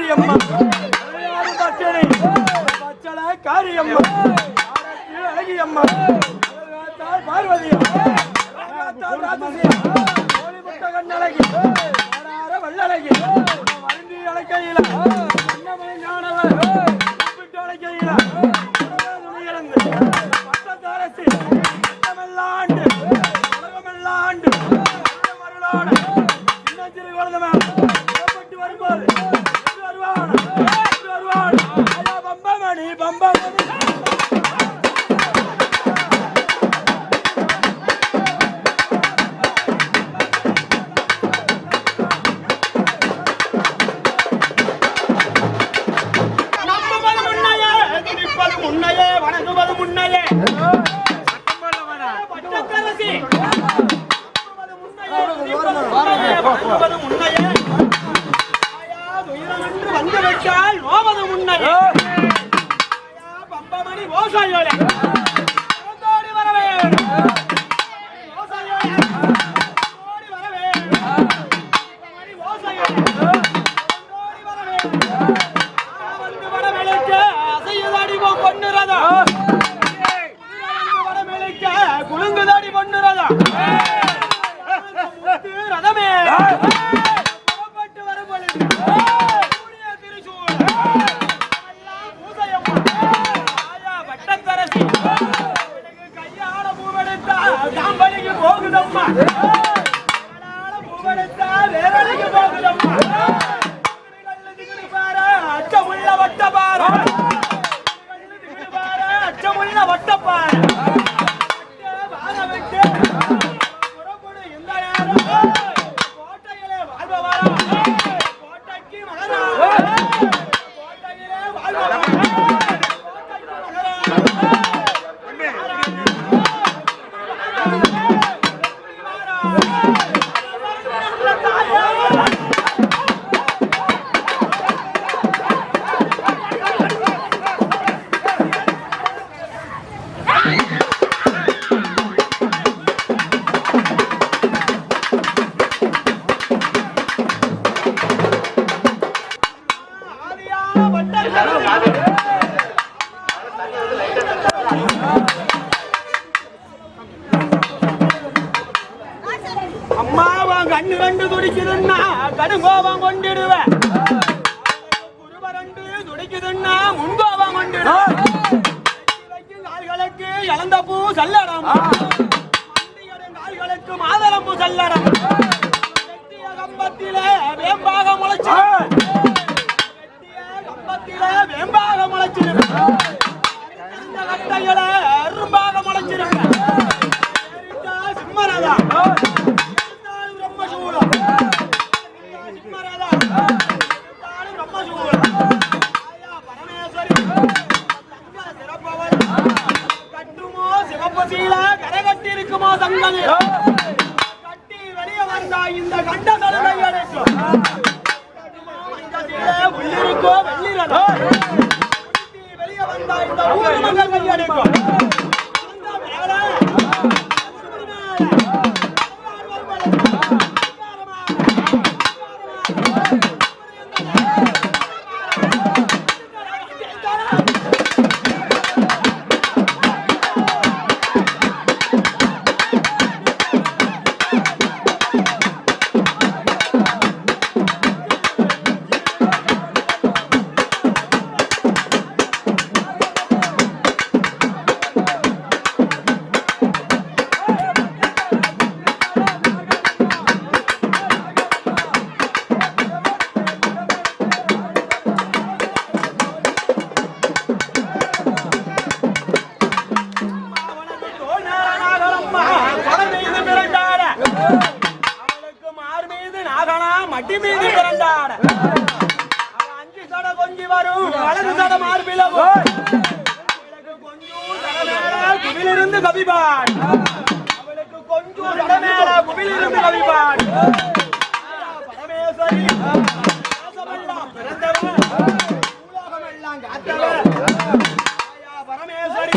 மாரியம்மா பச்சள காரியம்மா அழகியம்மா பார்வதியா கண்ணழகி வல்லழகி வருந்தி அழைக்கையில ஞானவர் அழைக்கையில இறந்து பட்டத்தாரசி உலகமெல்லாண்டு உலகமெல்லாண்டு மருளான சின்ன சிறு குழந்தை புறப்பட்டு வரும்போது வருவான் பம்பமணி பம்பமணி கண்ணு கண்டு துடிக்குதுன்னா கடுங்கோபம் கொண்டிடுவேன் குருபரண்டு துடிக்குதுன்னா முன்கோபம் கொண்டிடுவேன் கால்களுக்கு இழந்த பூ சல்லடம் கால்களுக்கு மாதளம் பூ சல்லடம் கம்பத்திலே வேம்பாக முளைச்சு கம்பத்திலே வேம்பாக முளைச்சிருப்பேன் கட்டைகளை அரும்பாக முளைச்சிருப்பேன் சிம்மரதா கரகட்டி இருக்குமோ தங்கமே கட்டி வெளியே வந்தா இந்த கண்ட கலவை அடைக்கும் உள்ளிருக்கோ வெள்ளிரதோ வெளியே வந்தா இந்த ஊர் மகள் கை அடைக்கும் மட்டி மீது பிறந்தாட அஞ்சு சட கொஞ்சி வரும் வலது சட மார்பிலும் குவிலிருந்து கவிபான் அவளுக்கு கொஞ்சம் சட மேல குவிலிருந்து கவிபான் பரமேஸ்வரி பிறந்தவன் உலகமெல்லாம் காத்தவன் பரமேஸ்வரி